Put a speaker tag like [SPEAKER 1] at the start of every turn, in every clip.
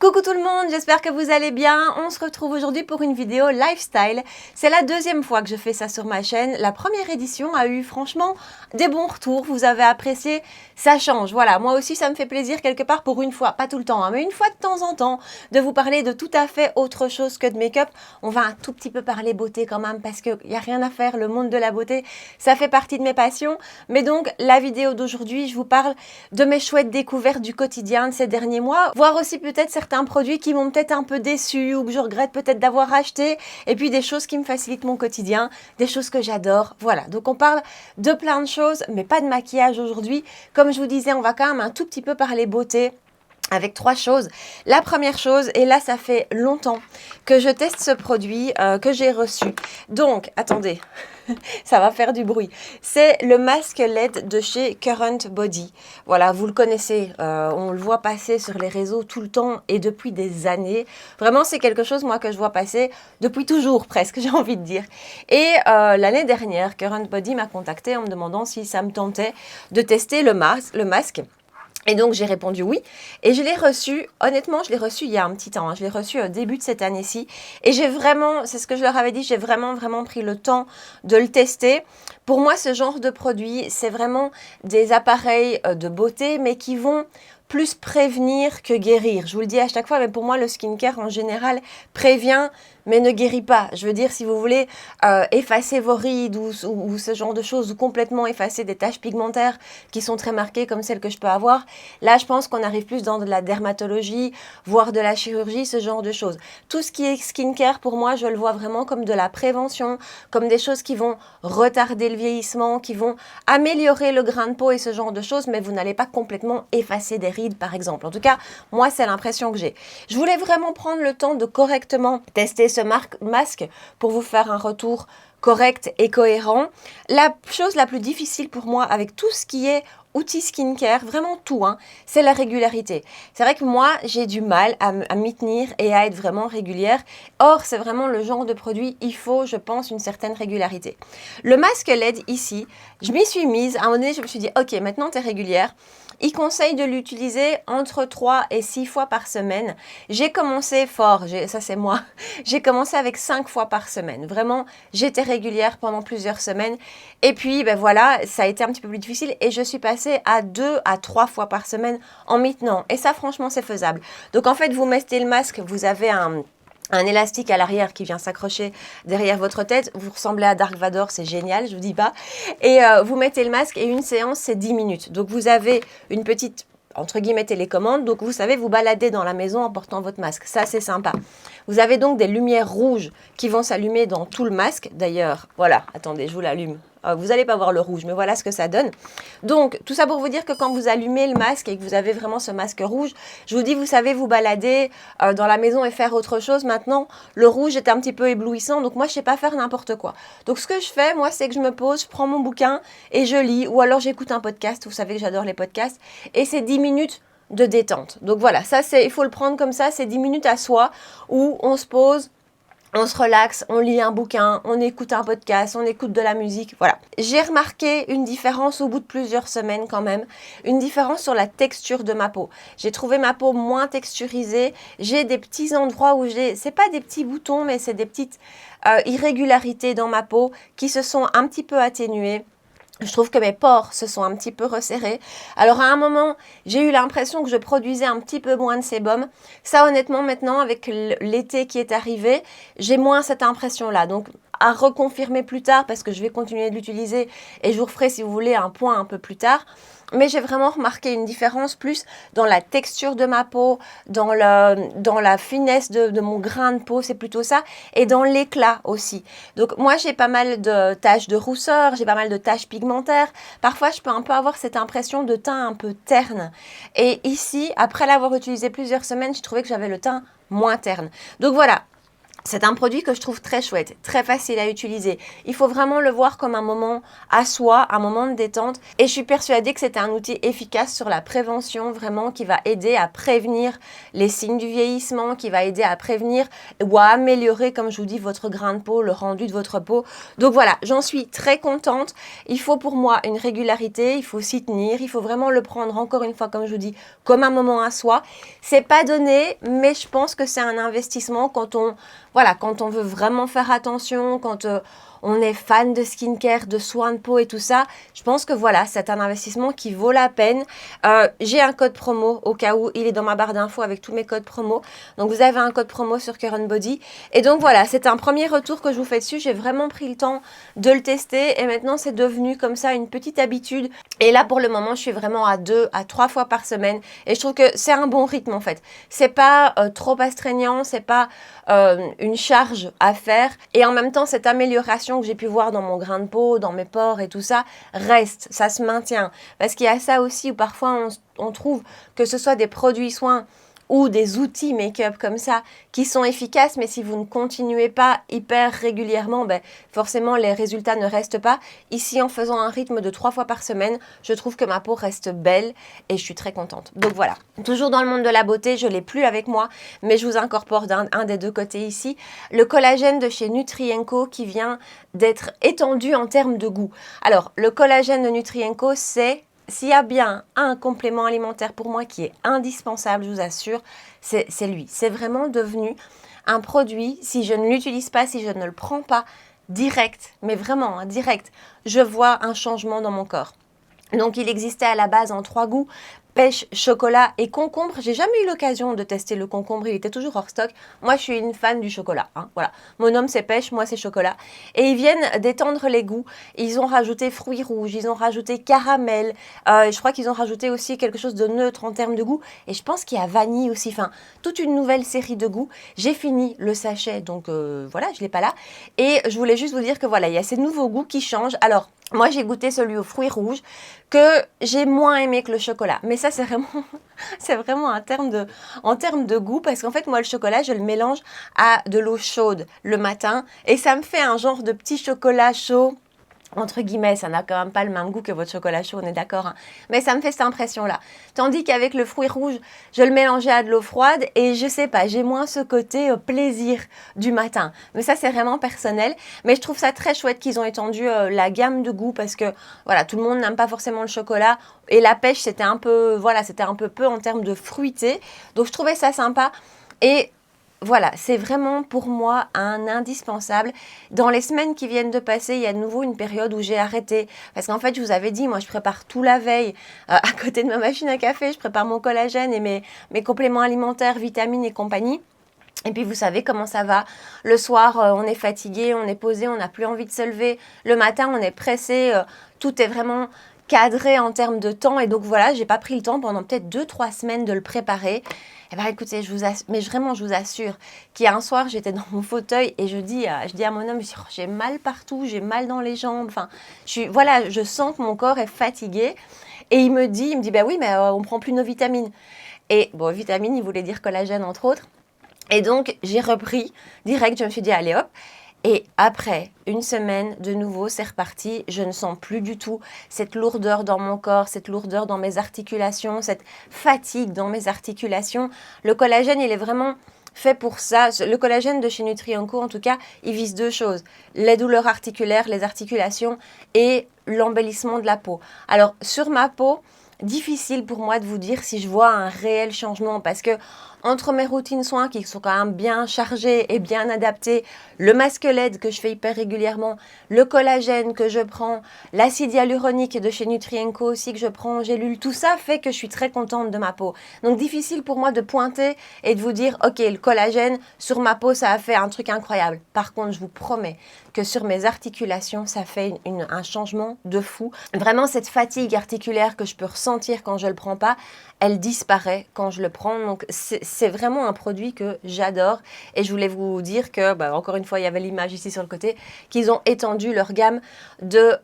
[SPEAKER 1] Coucou tout le monde, j'espère que vous allez bien. On se retrouve aujourd'hui pour une vidéo lifestyle. C'est la deuxième fois que je fais ça sur ma chaîne. La première édition a eu franchement des bons retours. Vous avez apprécié, ça change. Voilà, moi aussi ça me fait plaisir quelque part pour une fois, pas tout le temps, mais une fois de temps en temps, de vous parler de tout à fait autre chose que de make-up. On va un tout petit peu parler beauté quand même parce qu'il n'y a rien à faire. Le monde de la beauté, ça fait partie de mes passions. Mais donc la vidéo d'aujourd'hui, je vous parle de mes chouettes découvertes du quotidien de ces derniers mois, voire aussi peut-être certains produits qui m'ont peut-être un peu déçu ou que je regrette peut-être d'avoir acheté, et puis des choses qui me facilitent mon quotidien, des choses que j'adore. Voilà, donc on parle de plein de choses, mais pas de maquillage aujourd'hui. Comme je vous disais, on va quand même un tout petit peu parler beauté avec trois choses. La première chose, et là ça fait longtemps que je teste ce produit que j'ai reçu. Donc, attendez, ça va faire du bruit. C'est le masque LED de chez Current Body. Voilà, vous le connaissez, on le voit passer sur les réseaux tout le temps et depuis des années. Vraiment, c'est quelque chose, moi, que je vois passer depuis toujours presque, j'ai envie de dire. Et l'année dernière, Current Body m'a contacté en me demandant si ça me tentait de tester le masque. Et donc, j'ai répondu oui. Et je l'ai reçu, honnêtement, je l'ai reçu il y a un petit temps. Hein. Je l'ai reçu au début de cette année-ci. Et j'ai vraiment, c'est ce que je leur avais dit, j'ai vraiment pris le temps de le tester. Pour moi, ce genre de produit, c'est vraiment des appareils de beauté, mais qui vont plus prévenir que guérir. Je vous le dis à chaque fois, mais pour moi, le skincare en général prévient, mais ne guérit pas. Je veux dire, si vous voulez effacer vos rides ou ce genre de choses, ou complètement effacer des taches pigmentaires qui sont très marquées comme celles que je peux avoir, là, je pense qu'on arrive plus dans de la dermatologie, voire de la chirurgie, ce genre de choses. Tout ce qui est skincare, pour moi, je le vois vraiment comme de la prévention, comme des choses qui vont retarder le vieillissement, qui vont améliorer le grain de peau et ce genre de choses, mais vous n'allez pas complètement effacer des rides, par exemple. En tout cas, moi, c'est l'impression que j'ai. Je voulais vraiment prendre le temps de correctement tester ce masque pour vous faire un retour correct et cohérent. La chose la plus difficile pour moi avec tout ce qui est outils skincare, vraiment tout, hein, c'est la régularité. C'est vrai que moi, j'ai du mal à m'y tenir et à être vraiment régulière. Or, c'est vraiment le genre de produit, il faut, je pense, une certaine régularité. Le masque LED ici, je m'y suis mise. À un moment donné, je me suis dit, ok, maintenant tu es régulière. Il conseille de l'utiliser entre 3 et 6 fois par semaine. J'ai commencé fort, ça c'est moi, j'ai commencé avec 5 fois par semaine. Vraiment, j'étais régulière pendant plusieurs semaines. Et puis, ben voilà, ça a été un petit peu plus difficile et je suis passée à 2 à 3 fois par semaine en m'y tenant. Et ça, franchement, c'est faisable. Donc en fait, vous mettez le masque, vous avez un élastique à l'arrière qui vient s'accrocher derrière votre tête. Vous ressemblez à Dark Vador, c'est génial, je vous dis pas. Et vous mettez le masque et une séance, c'est 10 minutes. Donc vous avez une petite, entre guillemets, télécommande. Donc vous savez vous balader dans la maison en portant votre masque. Ça, c'est sympa. Vous avez donc des lumières rouges qui vont s'allumer dans tout le masque. D'ailleurs, voilà, attendez, je vous l'allume. Vous n'allez pas voir le rouge, mais voilà ce que ça donne. Donc, tout ça pour vous dire que quand vous allumez le masque et que vous avez vraiment ce masque rouge, je vous dis, vous savez vous balader dans la maison et faire autre chose. Maintenant, le rouge est un petit peu éblouissant, donc moi, je ne sais pas faire n'importe quoi. Donc, ce que je fais, moi, c'est que je me pose, je prends mon bouquin et je lis, ou alors j'écoute un podcast. Vous savez que j'adore les podcasts. Et c'est 10 minutes de détente. Donc, voilà, ça, il faut le prendre comme ça. C'est 10 minutes à soi où on se pose, on se relaxe, on lit un bouquin, on écoute un podcast, on écoute de la musique, voilà. J'ai remarqué une différence au bout de plusieurs semaines quand même, une différence sur la texture de ma peau. J'ai trouvé ma peau moins texturisée, j'ai des petits endroits où c'est pas des petits boutons, mais c'est des petites irrégularités dans ma peau qui se sont un petit peu atténuées. Je trouve que mes pores se sont un petit peu resserrés. Alors à un moment, j'ai eu l'impression que je produisais un petit peu moins de sébum. Ça honnêtement maintenant, avec l'été qui est arrivé, j'ai moins cette impression-là. Donc à reconfirmer plus tard parce que je vais continuer de l'utiliser et je vous referai si vous voulez un point un peu plus tard. Mais j'ai vraiment remarqué une différence plus dans la texture de ma peau, dans la finesse de mon grain de peau, c'est plutôt ça, et dans l'éclat aussi. Donc moi j'ai pas mal de taches de rousseur, j'ai pas mal de taches pigmentaires. Parfois je peux un peu avoir cette impression de teint un peu terne. Et ici, après l'avoir utilisé plusieurs semaines, j'ai trouvé que j'avais le teint moins terne. Donc voilà. C'est un produit que je trouve très chouette, très facile à utiliser. Il faut vraiment le voir comme un moment à soi, un moment de détente. Et je suis persuadée que c'est un outil efficace sur la prévention, vraiment, qui va aider à prévenir les signes du vieillissement, qui va aider à prévenir ou à améliorer, comme je vous dis, votre grain de peau, le rendu de votre peau. Donc voilà, j'en suis très contente. Il faut pour moi une régularité, il faut s'y tenir, il faut vraiment le prendre, encore une fois, comme je vous dis, comme un moment à soi. C'est pas donné, mais je pense que c'est un investissement quand on veut vraiment faire attention, quand on est fan de skincare, de soins de peau et tout ça, je pense que voilà, c'est un investissement qui vaut la peine. J'ai un code promo au cas où, il est dans ma barre d'infos avec tous mes codes promo. Donc vous avez un code promo sur Current Body. Et donc voilà, c'est un premier retour que je vous fais dessus. J'ai vraiment pris le temps de le tester et maintenant c'est devenu comme ça une petite habitude. Et là pour le moment, je suis vraiment à 2 à 3 fois par semaine et je trouve que c'est un bon rythme en fait. C'est pas trop astreignant, c'est pas une charge à faire et en même temps cette amélioration que j'ai pu voir dans mon grain de peau, dans mes pores et tout ça reste, ça se maintient parce qu'il y a ça aussi où parfois on trouve que ce soit des produits soins ou des outils make-up comme ça qui sont efficaces, mais si vous ne continuez pas hyper régulièrement, ben, forcément les résultats ne restent pas. Ici, en faisant un rythme de 3 fois par semaine, je trouve que ma peau reste belle et je suis très contente. Donc voilà, toujours dans le monde de la beauté, je ne l'ai plus avec moi, mais je vous incorpore d'un des deux côtés ici, le collagène de chez Nutrien&Co qui vient d'être étendu en termes de goût. Alors, le collagène de Nutrien&Co, c'est... S'il y a bien un complément alimentaire pour moi qui est indispensable, je vous assure, c'est lui. C'est vraiment devenu un produit, si je ne l'utilise pas, si je ne le prends pas direct, mais vraiment direct, je vois un changement dans mon corps. Donc il existait à la base en 3 goûts, pêche, chocolat et concombre. J'ai jamais eu l'occasion de tester le concombre, il était toujours hors stock. Moi je suis une fan du chocolat, hein, voilà. Mon homme c'est pêche, moi c'est chocolat. Et ils viennent d'étendre les goûts. Ils ont rajouté fruits rouges, ils ont rajouté caramel. Je crois qu'ils ont rajouté aussi quelque chose de neutre en termes de goût. Et je pense qu'il y a vanille aussi, enfin toute une nouvelle série de goûts. J'ai fini le sachet, donc voilà, je l'ai pas là. Et je voulais juste vous dire que voilà, il y a ces nouveaux goûts qui changent. Alors, moi, j'ai goûté celui aux fruits rouges que j'ai moins aimé que le chocolat. Mais ça, c'est vraiment en termes de goût parce qu'en fait, moi, le chocolat, je le mélange à de l'eau chaude le matin et ça me fait un genre de petit chocolat chaud. Entre guillemets, ça n'a quand même pas le même goût que votre chocolat chaud, on est d'accord, hein. Mais ça me fait cette impression-là. Tandis qu'avec le fruit rouge, je le mélangeais à de l'eau froide et je sais pas, j'ai moins ce côté plaisir du matin. Mais ça, c'est vraiment personnel. Mais je trouve ça très chouette qu'ils ont étendu la gamme de goût parce que, voilà, tout le monde n'aime pas forcément le chocolat. Et la pêche, c'était un peu peu en termes de fruité. Donc, je trouvais ça sympa. Et voilà, c'est vraiment pour moi un indispensable. Dans les semaines qui viennent de passer, il y a de nouveau une période où j'ai arrêté. Parce qu'en fait, je vous avais dit, moi, je prépare tout la veille. À côté de ma machine à café, je prépare mon collagène et mes compléments alimentaires, vitamines et compagnie. Et puis vous savez comment ça va. Le soir, on est fatigué, on est posé, on n'a plus envie de se lever. Le matin, on est pressé. Tout est vraiment cadré en termes de temps. Et donc voilà, j'ai pas pris le temps pendant peut-être 2-3 semaines de le préparer. Eh bien écoutez, mais vraiment je vous assure qu'il y a un soir, j'étais dans mon fauteuil et je dis à mon homme, oh, j'ai mal partout, j'ai mal dans les jambes. Enfin, je sens que mon corps est fatigué. Et il me dit, bah oui, mais on prend plus nos vitamines. Et bon, vitamines, il voulait dire collagène entre autres. Et donc, j'ai repris direct, je me suis dit, allez hop. Et après une semaine, de nouveau, c'est reparti. Je ne sens plus du tout cette lourdeur dans mon corps, cette lourdeur dans mes articulations, cette fatigue dans mes articulations. Le collagène, il est vraiment fait pour ça. Le collagène de chez Nutrien&Co, en tout cas, il vise 2 choses. Les douleurs articulaires, les articulations et l'embellissement de la peau. Alors, sur ma peau, difficile pour moi de vous dire si je vois un réel changement parce que entre mes routines soins qui sont quand même bien chargées et bien adaptées, le masque LED que je fais hyper régulièrement, le collagène que je prends, l'acide hyaluronique de chez Nutrien&Co aussi que je prends en gélule, tout ça fait que je suis très contente de ma peau. Donc difficile pour moi de pointer et de vous dire ok, le collagène sur ma peau ça a fait un truc incroyable. Par contre, je vous promets que sur mes articulations, ça fait un changement de fou. Vraiment, cette fatigue articulaire que je peux ressentir quand je le prends pas, elle disparaît quand je le prends. Donc, c'est vraiment un produit que j'adore. Et je voulais vous dire que, encore une fois, il y avait l'image ici sur le côté, qu'ils ont étendu leur gamme de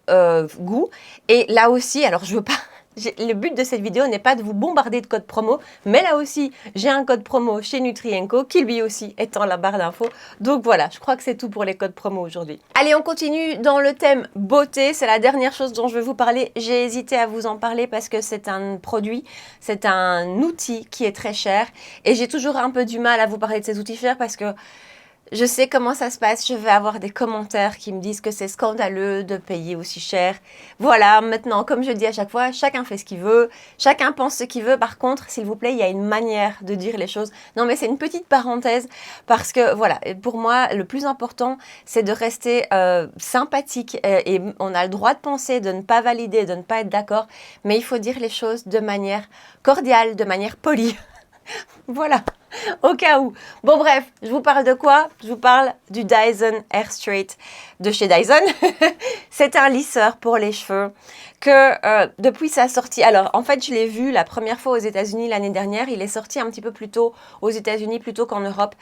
[SPEAKER 1] goût. Et là aussi, alors je veux pas Le but de cette vidéo n'est pas de vous bombarder de codes promo, mais là aussi, j'ai un code promo chez Nutrien Co qui lui aussi est en la barre d'infos. Donc voilà, je crois que c'est tout pour les codes promo aujourd'hui. Allez, on continue dans le thème beauté. C'est la dernière chose dont je vais vous parler. J'ai hésité à vous en parler parce que c'est un produit, c'est un outil qui est très cher. Et j'ai toujours un peu du mal à vous parler de ces outils chers parce que je sais comment ça se passe, je vais avoir des commentaires qui me disent que c'est scandaleux de payer aussi cher. Voilà, maintenant, comme je dis à chaque fois, chacun fait ce qu'il veut, chacun pense ce qu'il veut. Par contre, s'il vous plaît, il y a une manière de dire les choses. Non, mais c'est une petite parenthèse parce que, voilà, pour moi, le plus important, c'est de rester sympathique et on a le droit de penser, de ne pas valider, de ne pas être d'accord, mais il faut dire les choses de manière cordiale, de manière polie. Voilà, au cas où. Bon bref, je vous parle de quoi? Je vous parle du Dyson Air Straight de chez Dyson. C'est un lisseur pour les cheveux que depuis sa sortie, alors en fait je l'ai vu la première fois aux États-Unis l'année dernière, il est sorti un petit peu plus tôt aux États-Unis plutôt qu'en Europe.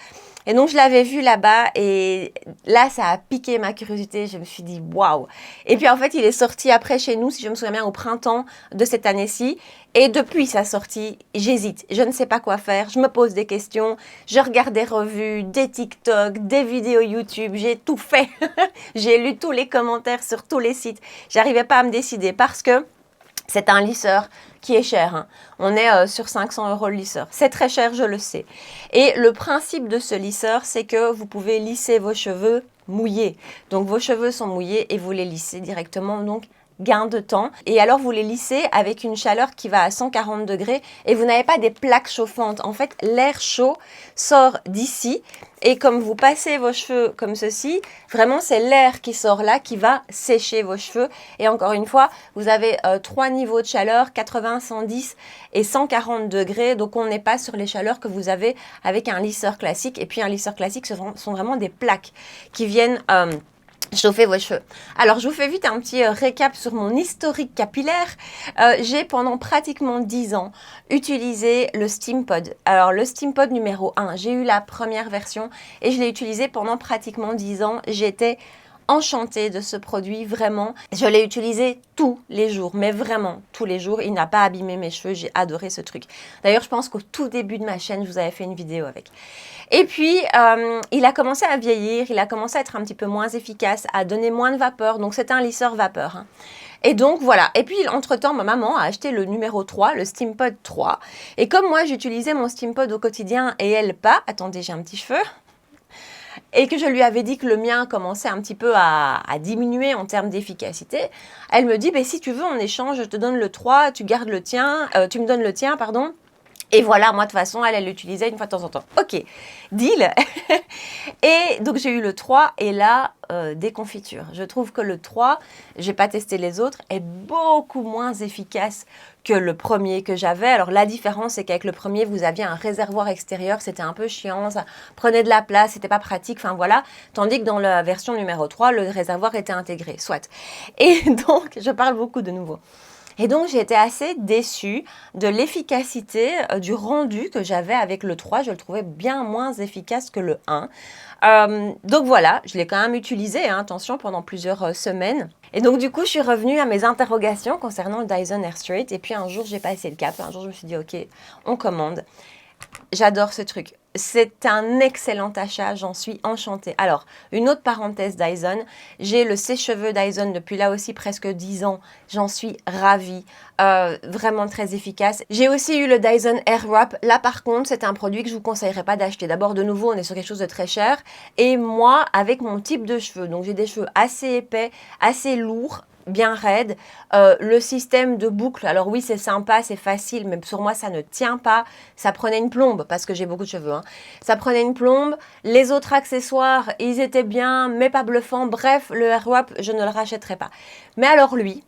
[SPEAKER 1] Et donc je l'avais vu là-bas et là ça a piqué ma curiosité, je me suis dit waouh. Et puis en fait il est sorti après chez nous, si je me souviens bien, au printemps de cette année-ci. Et depuis sa sortie, j'hésite, je ne sais pas quoi faire, je me pose des questions, je regarde des revues, des TikTok, des vidéos YouTube, j'ai tout fait. J'ai lu tous les commentaires sur tous les sites, j'arrivais pas à me décider parce que c'est un lisseur qui est cher. Hein. On est sur 500 € le lisseur. C'est très cher, je le sais. Et le principe de ce lisseur, c'est que vous pouvez lisser vos cheveux mouillés. Donc vos cheveux sont mouillés et vous les lissez directement. Donc gain de temps. Et alors vous les lissez avec une chaleur qui va à 140 degrés et vous n'avez pas des plaques chauffantes. En fait, l'air chaud sort d'ici et comme vous passez vos cheveux comme ceci, vraiment c'est l'air qui sort là qui va sécher vos cheveux. Et encore une fois, vous avez 3 niveaux de chaleur, 80, 110 et 140 degrés. Donc on n'est pas sur les chaleurs que vous avez avec un lisseur classique. Et puis un lisseur classique, ce sont vraiment des plaques qui viennent chauffer vos cheveux. Alors, je vous fais vite un petit récap sur mon historique capillaire. J'ai pendant pratiquement 10 ans utilisé le Steampod. Alors, le Steampod numéro 1, j'ai eu la première version et je l'ai utilisé pendant pratiquement 10 ans. J'étais enchantée de ce produit, vraiment. Je l'ai utilisé tous les jours, mais vraiment tous les jours. Il n'a pas abîmé mes cheveux, j'ai adoré ce truc. D'ailleurs, je pense qu'au tout début de ma chaîne, je vous avais fait une vidéo avec. Et puis, il a commencé à vieillir, il a commencé à être un petit peu moins efficace, à donner moins de vapeur. Donc, c'est un lisseur vapeur. Hein. Et donc, voilà. Et puis, entre-temps, ma maman a acheté le numéro 3, le Steampod 3. Et comme moi, j'utilisais mon Steampod au quotidien et elle pas, attendez, j'ai un petit cheveu, et que je lui avais dit que le mien commençait un petit peu à diminuer en termes d'efficacité, elle me dit, bah, si tu veux, en échange, je te donne le 3, tu gardes le tien, tu me donnes le tien, pardon. Et voilà, moi de toute façon, elle l'utilisait une fois de temps en temps. Ok, deal. Et donc j'ai eu le 3 et là, déconfiture. Je trouve que le 3, j'ai pas testé les autres, est beaucoup moins efficace que le premier que j'avais. Alors la différence, c'est qu'avec le premier, vous aviez un réservoir extérieur, c'était un peu chiant, ça prenait de la place, c'était pas pratique, enfin voilà. Tandis que dans la version numéro 3, le réservoir était intégré, soit. Et donc, je parle beaucoup de nouveau. Et donc, j'ai été assez déçue de l'efficacité du rendu que j'avais avec le 3. Je le trouvais bien moins efficace que le 1. Donc voilà, je l'ai quand même utilisé, hein, attention, pendant plusieurs semaines. Et donc du coup, je suis revenue à mes interrogations concernant le Dyson Air Straight. Et puis un jour, j'ai passé le cap. Un jour, je me suis dit, ok, on commande. J'adore ce truc. C'est un excellent achat, j'en suis enchantée. Alors, une autre parenthèse Dyson, j'ai le sèche-cheveux Dyson depuis là aussi presque 10 ans. J'en suis ravie, vraiment très efficace. J'ai aussi eu le Dyson Airwrap. Là par contre, c'est un produit que je ne vous conseillerais pas d'acheter. D'abord, de nouveau, on est sur quelque chose de très cher. Et moi, avec mon type de cheveux, donc j'ai des cheveux assez épais, assez lourds, bien raide, le système de boucle, alors oui c'est sympa, c'est facile, mais sur moi ça ne tient pas, ça prenait une plombe, parce que j'ai beaucoup de cheveux, hein. Ça prenait une plombe, les autres accessoires, ils étaient bien, mais pas bluffants, bref, le Airwrap, je ne le rachèterai pas. Mais alors lui,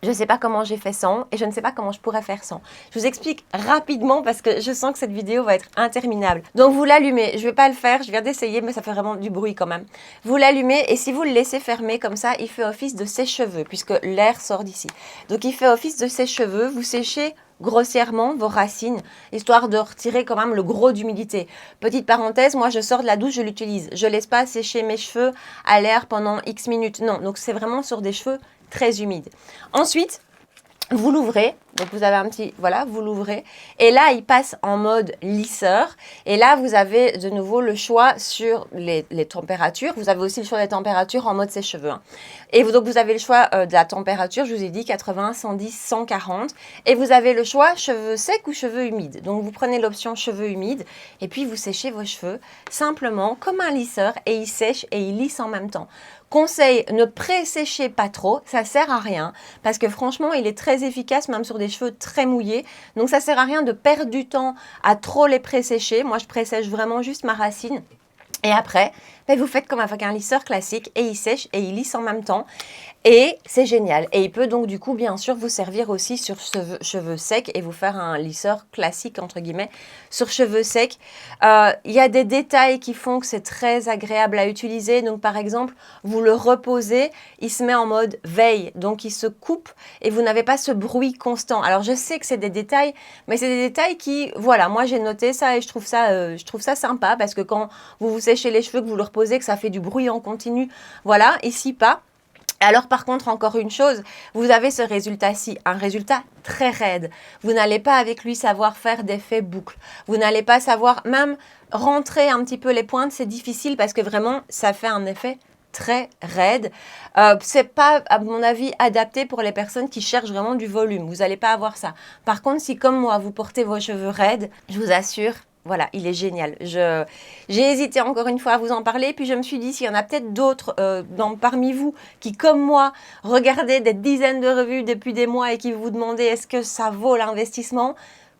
[SPEAKER 1] je ne sais pas comment j'ai fait sans et je ne sais pas comment je pourrais faire sans. Je vous explique rapidement parce que je sens que cette vidéo va être interminable. Donc vous l'allumez, je ne vais pas le faire, je viens d'essayer mais ça fait vraiment du bruit quand même. Vous l'allumez et si vous le laissez fermer comme ça, il fait office de sèche-cheveux puisque l'air sort d'ici. Donc il fait office de sèche-cheveux, vous séchez grossièrement vos racines, histoire de retirer quand même le gros d'humidité. Petite parenthèse, moi je sors de la douche, je l'utilise. Je ne laisse pas sécher mes cheveux à l'air pendant X minutes. Non, donc c'est vraiment sur des cheveux très humide. Ensuite, Vous l'ouvrez, donc vous avez un petit, voilà, vous l'ouvrez. Et là, il passe en mode lisseur. Et là, vous avez de nouveau le choix sur les températures. Vous avez aussi le choix des températures en mode sèche-cheveux. Hein. Et donc, vous avez le choix de la température. Je vous ai dit 80, 110, 140. Et vous avez le choix cheveux secs ou cheveux humides. Donc, vous prenez l'option cheveux humides. Et puis, vous séchez vos cheveux simplement comme un lisseur. Et il sèche et il lisse en même temps. Conseil, ne pré-séchez pas trop, ça sert à rien parce que franchement, il est très efficace même sur des cheveux très mouillés. Donc ça sert à rien de perdre du temps à trop les pré-sécher. Moi, je pré-sèche vraiment juste ma racine. Et après, vous faites comme avec un lisseur classique et il sèche et il lisse en même temps. Et c'est génial. Et il peut donc du coup, bien sûr, vous servir aussi sur cheveux secs et vous faire un lisseur classique, entre guillemets, sur cheveux secs. Il y a des détails qui font que c'est très agréable à utiliser. Donc, par exemple, vous le reposez, il se met en mode veille. Donc, il se coupe et vous n'avez pas ce bruit constant. Alors, je sais que c'est des détails, mais c'est des détails qui, voilà, moi, j'ai noté ça et je trouve ça sympa parce que quand vous vous séchez les cheveux, que vous le reposez, que ça fait du bruit en continu, voilà, ici pas. Alors par contre, encore une chose, vous avez ce résultat-ci, un résultat très raide. Vous n'allez pas avec lui savoir faire d'effet boucle. Vous n'allez pas savoir même rentrer un petit peu les pointes, c'est difficile parce que vraiment, ça fait un effet très raide. C'est pas, à mon avis, adapté pour les personnes qui cherchent vraiment du volume. Vous n'allez pas avoir ça. Par contre, si comme moi, vous portez vos cheveux raides, je vous assure, voilà, il est génial. J'ai hésité encore une fois à vous en parler, puis je me suis dit, s'il y en a peut-être d'autres parmi vous qui, comme moi, regardez des dizaines de revues depuis des mois et qui vous demandez est-ce que ça vaut l'investissement?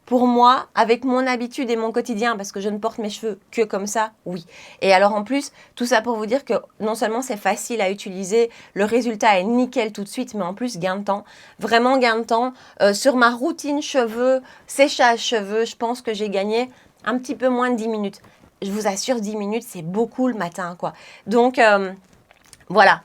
[SPEAKER 1] Pour moi, avec mon habitude et mon quotidien, parce que je ne porte mes cheveux que comme ça, oui. Et alors en plus, tout ça pour vous dire que non seulement c'est facile à utiliser, le résultat est nickel tout de suite, mais en plus gain de temps. Vraiment gain de temps. Sur ma routine cheveux, séchage cheveux, je pense que j'ai gagné un petit peu moins de 10 minutes. Je vous assure, 10 minutes, c'est beaucoup le matin, quoi. Donc, voilà,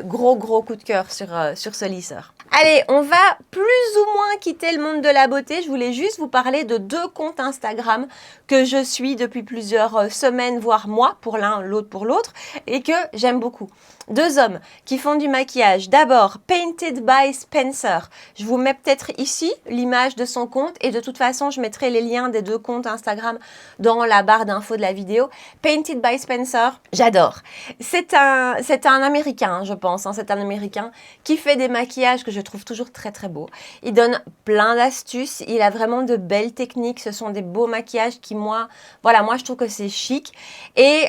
[SPEAKER 1] gros coup de cœur sur ce lisseur. Allez, on va plus ou moins quitter le monde de la beauté. Je voulais juste vous parler de 2 comptes Instagram que je suis depuis plusieurs semaines, voire mois, pour l'un, l'autre pour l'autre, et que j'aime beaucoup. 2 hommes qui font du maquillage. D'abord, Painted by Spencer. Je vous mets peut-être ici l'image de son compte et de toute façon, je mettrai les liens des 2 comptes Instagram dans la barre d'infos de la vidéo. Painted by Spencer, j'adore. C'est un Américain, je pense. Hein, c'est un Américain qui fait des maquillages que je trouve toujours très beaux. Il donne plein d'astuces. Il a vraiment de belles techniques. Ce sont des beaux maquillages qui, moi, je trouve que c'est chic. Et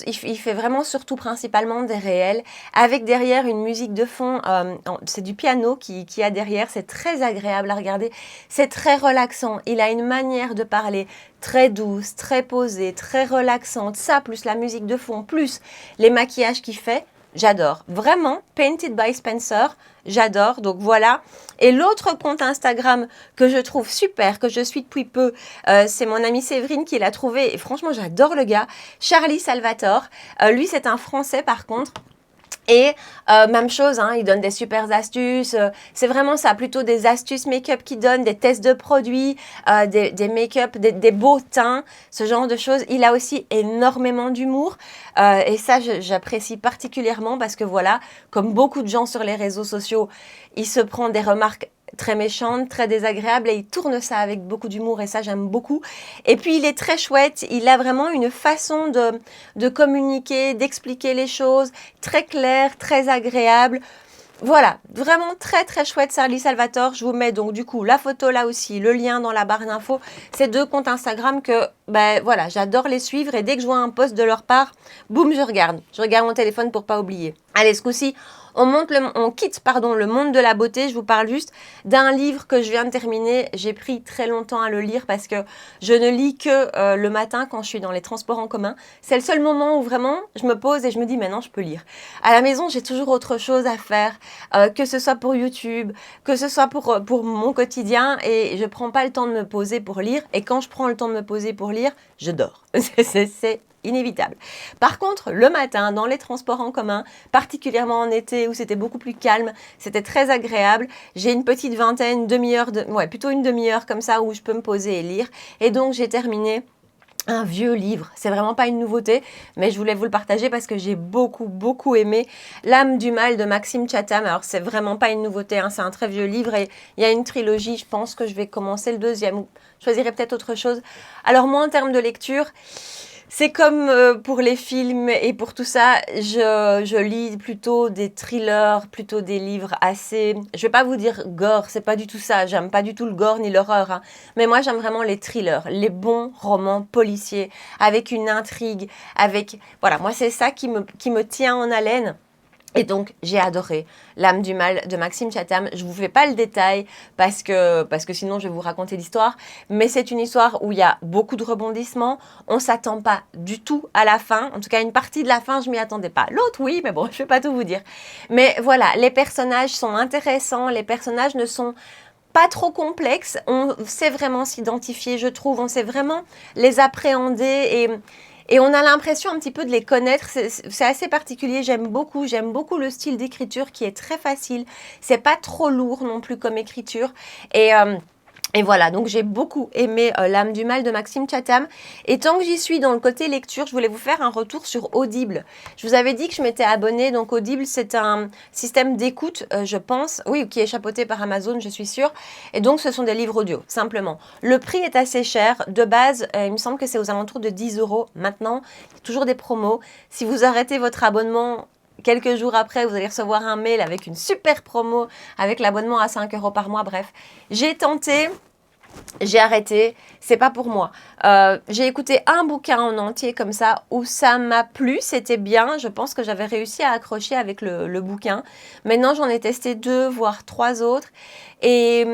[SPEAKER 1] il fait vraiment surtout principalement des réels avec derrière une musique de fond. C'est du piano qui a derrière. C'est très agréable à regarder. C'est très relaxant. Il a une manière de parler très douce, très posée, très relaxante. Ça, plus la musique de fond, plus les maquillages qu'il fait. J'adore. Vraiment, Painted by Spencer, j'adore. Donc voilà. Et l'autre compte Instagram que je trouve super, que je suis depuis peu, c'est mon amie Séverine qui l'a trouvé. Et franchement, j'adore le gars. Charlie Salvatore. Lui, c'est un Français par contre. Et même chose, hein, il donne des super astuces, c'est vraiment ça, plutôt des astuces make-up qu'il donne, des tests de produits, des make-up, des beaux teints, ce genre de choses. Il a aussi énormément d'humour et ça j'apprécie particulièrement parce que voilà, comme beaucoup de gens sur les réseaux sociaux, il se prend des remarques très méchante, très désagréable et il tourne ça avec beaucoup d'humour et ça j'aime beaucoup. Et puis il est très chouette, il a vraiment une façon de communiquer, d'expliquer les choses, très claire, très agréable. Voilà, vraiment très chouette Charlie Salvatore. Je vous mets donc du coup la photo là aussi, le lien dans la barre d'infos. Ces 2 comptes Instagram que, voilà, j'adore les suivre et dès que je vois un post de leur part, boum, je regarde. Je regarde mon téléphone pour pas oublier. Allez, ce coup-ci, on quitte le monde de la beauté. Je vous parle juste d'un livre que je viens de terminer. J'ai pris très longtemps à le lire parce que je ne lis que le matin quand je suis dans les transports en commun. C'est le seul moment où vraiment je me pose et je me dis maintenant je peux lire. À la maison, j'ai toujours autre chose à faire, que ce soit pour YouTube, que ce soit pour mon quotidien et je prends pas le temps de me poser pour lire. Et quand je prends le temps de me poser pour lire, je dors. C'est inévitable. Par contre, le matin, dans les transports en commun, particulièrement en été où c'était beaucoup plus calme, c'était très agréable. J'ai une petite vingtaine, plutôt une demi-heure comme ça où je peux me poser et lire. Et donc, j'ai terminé un vieux livre. C'est vraiment pas une nouveauté, mais je voulais vous le partager parce que j'ai beaucoup aimé L'âme du mal de Maxime Chatham. Alors c'est vraiment pas une nouveauté, hein, c'est un très vieux livre et il y a une trilogie. Je pense que je vais commencer le deuxième. Je choisirai peut-être autre chose. Alors moi en termes de lecture, c'est comme pour les films et pour tout ça, je lis plutôt des thrillers, plutôt des livres assez... Je vais pas vous dire gore, c'est pas du tout ça. J'aime pas du tout le gore ni l'horreur. Hein. Mais moi, j'aime vraiment les thrillers, les bons romans policiers, avec une intrigue, avec... Voilà, moi, c'est ça qui me tient en haleine. Et donc, j'ai adoré L'âme du mal de Maxime Chatham. Je ne vous fais pas le détail parce que sinon, je vais vous raconter l'histoire. Mais c'est une histoire où il y a beaucoup de rebondissements. On ne s'attend pas du tout à la fin. En tout cas, une partie de la fin, je ne m'y attendais pas. L'autre, oui, mais bon, je ne vais pas tout vous dire. Mais voilà, les personnages sont intéressants. Les personnages ne sont pas trop complexes. On sait vraiment s'identifier, je trouve. On sait vraiment les appréhender et on a l'impression un petit peu de les connaître. C'est assez particulier. J'aime beaucoup le style d'écriture qui est très facile. C'est pas trop lourd non plus comme écriture. Et voilà, donc j'ai beaucoup aimé L'âme du mal de Maxime Chatham. Et tant que j'y suis dans le côté lecture, je voulais vous faire un retour sur Audible. Je vous avais dit que je m'étais abonnée, donc Audible, c'est un système d'écoute, je pense, oui, qui est chapeauté par Amazon, je suis sûre. Et donc, ce sont des livres audio, simplement. Le prix est assez cher. De base, il me semble que c'est aux alentours de 10 € maintenant. Il y a toujours des promos. Si vous arrêtez votre abonnement... Quelques jours après, vous allez recevoir un mail avec une super promo, avec l'abonnement à 5 € par mois, bref. J'ai tenté, j'ai arrêté, c'est pas pour moi. J'ai écouté un bouquin en entier comme ça, où ça m'a plu, c'était bien. Je pense que j'avais réussi à accrocher avec le bouquin. Maintenant, j'en ai testé 2, voire 3 autres. Et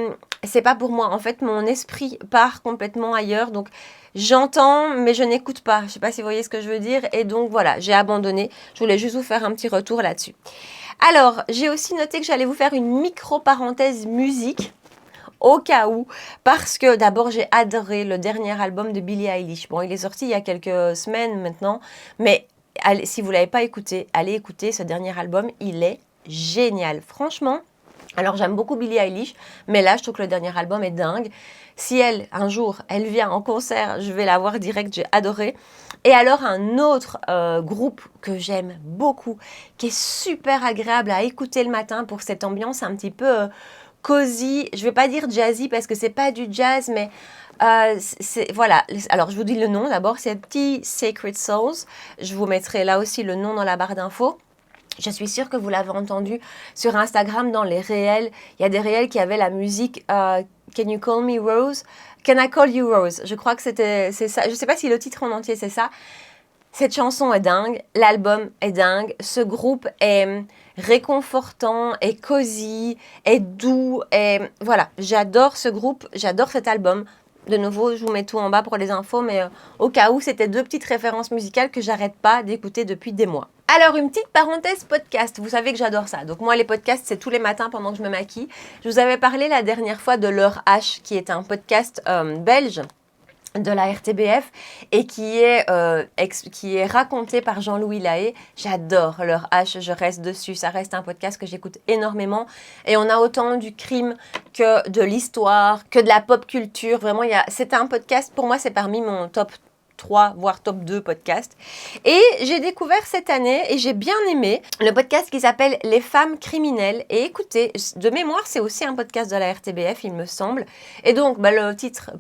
[SPEAKER 1] c'est pas pour moi. En fait, mon esprit part complètement ailleurs. Donc, j'entends, mais je n'écoute pas. Je ne sais pas si vous voyez ce que je veux dire. Et donc, voilà, j'ai abandonné. Je voulais juste vous faire un petit retour là-dessus. Alors, j'ai aussi noté que j'allais vous faire une micro-parenthèse musique, au cas où, parce que d'abord, j'ai adoré le dernier album de Billie Eilish. Bon, il est sorti il y a quelques semaines maintenant, mais allez, si vous ne l'avez pas écouté, allez écouter ce dernier album. Il est génial, franchement. Alors j'aime beaucoup Billie Eilish, mais là je trouve que le dernier album est dingue. Si elle, un jour, elle vient en concert, je vais la voir direct, j'ai adoré. Et alors un autre groupe que j'aime beaucoup, qui est super agréable à écouter le matin pour cette ambiance un petit peu cosy. Je ne vais pas dire jazzy parce que c'est pas du jazz, mais voilà. Alors je vous dis le nom d'abord, c'est Petit Sacred Souls. Je vous mettrai là aussi le nom dans la barre d'infos. Je suis sûre que vous l'avez entendu sur Instagram dans les réels. Il y a des réels qui avaient la musique Can You Call Me Rose? Can I Call You Rose? Je crois que c'est ça. Je ne sais pas si le titre en entier c'est ça. Cette chanson est dingue, l'album est dingue, ce groupe est réconfortant, est cosy, est doux, et voilà, j'adore ce groupe, j'adore cet album. De nouveau, je vous mets tout en bas pour les infos, mais au cas où, c'était 2 petites références musicales que j'arrête pas d'écouter depuis des mois. Alors, une petite parenthèse podcast, vous savez que j'adore ça. Donc moi, les podcasts, c'est tous les matins pendant que je me maquille. Je vous avais parlé la dernière fois de L'Heure H, qui est un podcast belge de la RTBF et qui est raconté par Jean-Louis Lahaye. J'adore L'Heure H, je reste dessus, ça reste un podcast que j'écoute énormément et on a autant du crime que de l'histoire, que de la pop culture, vraiment c'est un podcast, pour moi c'est parmi mon top 3, voire top 2 podcasts. Et j'ai découvert cette année, et j'ai bien aimé, le podcast qui s'appelle Les femmes criminelles. Et écoutez, de mémoire, c'est aussi un podcast de la RTBF, il me semble. Et donc, le titre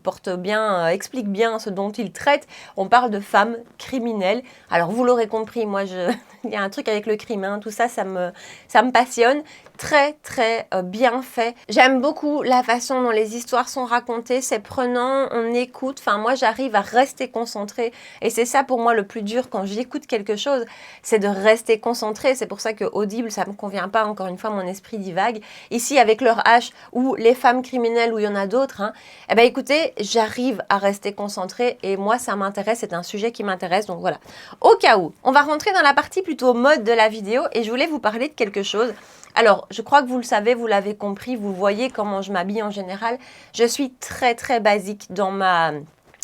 [SPEAKER 1] explique bien ce dont il traite. On parle de femmes criminelles. Alors, vous l'aurez compris, moi, il y a un truc avec le crime, hein, tout ça, ça me passionne. Très, très bien fait. J'aime beaucoup la façon dont les histoires sont racontées. C'est prenant, on écoute. Enfin, moi, j'arrive à rester concentrée. Et c'est ça, pour moi, le plus dur quand j'écoute quelque chose, c'est de rester concentrée. C'est pour ça que Audible, ça ne me convient pas. Encore une fois, mon esprit divague. Ici, avec L'Heure H ou Les femmes criminelles, où il y en a d'autres, hein, eh bien, écoutez, j'arrive à rester concentrée. Et moi, ça m'intéresse. C'est un sujet qui m'intéresse. Donc, voilà. Au cas où, on va rentrer dans la partie plutôt mode de la vidéo. Et je voulais vous parler de quelque chose. Alors, je crois que vous le savez, vous l'avez compris, vous voyez comment je m'habille en général. Je suis très, très basique dans ma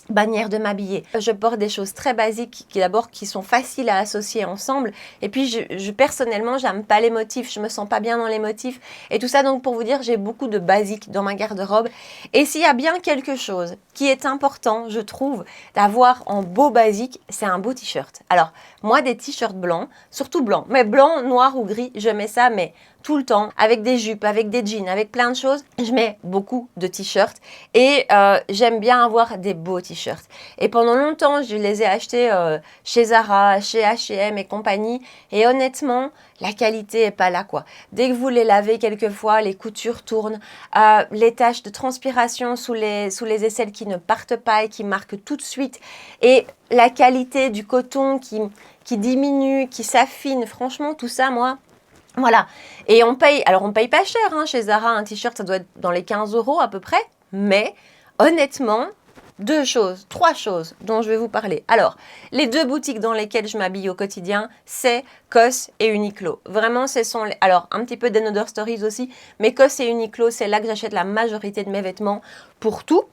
[SPEAKER 1] manière de m'habiller. Je porte des choses très basiques qui sont faciles à associer ensemble. Et puis personnellement, j'aime pas les motifs, je me sens pas bien dans les motifs et tout ça. Donc pour vous dire, j'ai beaucoup de basiques dans ma garde-robe. Et s'il y a bien quelque chose qui est important, je trouve, d'avoir en beau basique, c'est un beau t-shirt. Alors moi, des t-shirts blancs, surtout blancs, mais blanc, noir ou gris, je mets ça, mais tout le temps, avec des jupes, avec des jeans, avec plein de choses. Je mets beaucoup de t-shirts et j'aime bien avoir des beaux t-shirts. Et pendant longtemps, je les ai achetés chez Zara, chez H&M et compagnie. Et honnêtement, la qualité est pas là, quoi. Dès que vous les lavez quelquefois, les coutures tournent, les taches de transpiration sous les aisselles qui ne partent pas et qui marquent tout de suite. Et la qualité du coton qui diminue, qui s'affine. Franchement, tout ça, moi... Voilà, et on paye pas cher hein, chez Zara, un t-shirt ça doit être dans les 15 € à peu près, mais honnêtement, trois choses dont je vais vous parler. Alors, les deux boutiques dans lesquelles je m'habille au quotidien, c'est COS et Uniqlo. Vraiment, alors un petit peu d'Another Stories aussi, mais COS et Uniqlo, c'est là que j'achète la majorité de mes vêtements pour tout.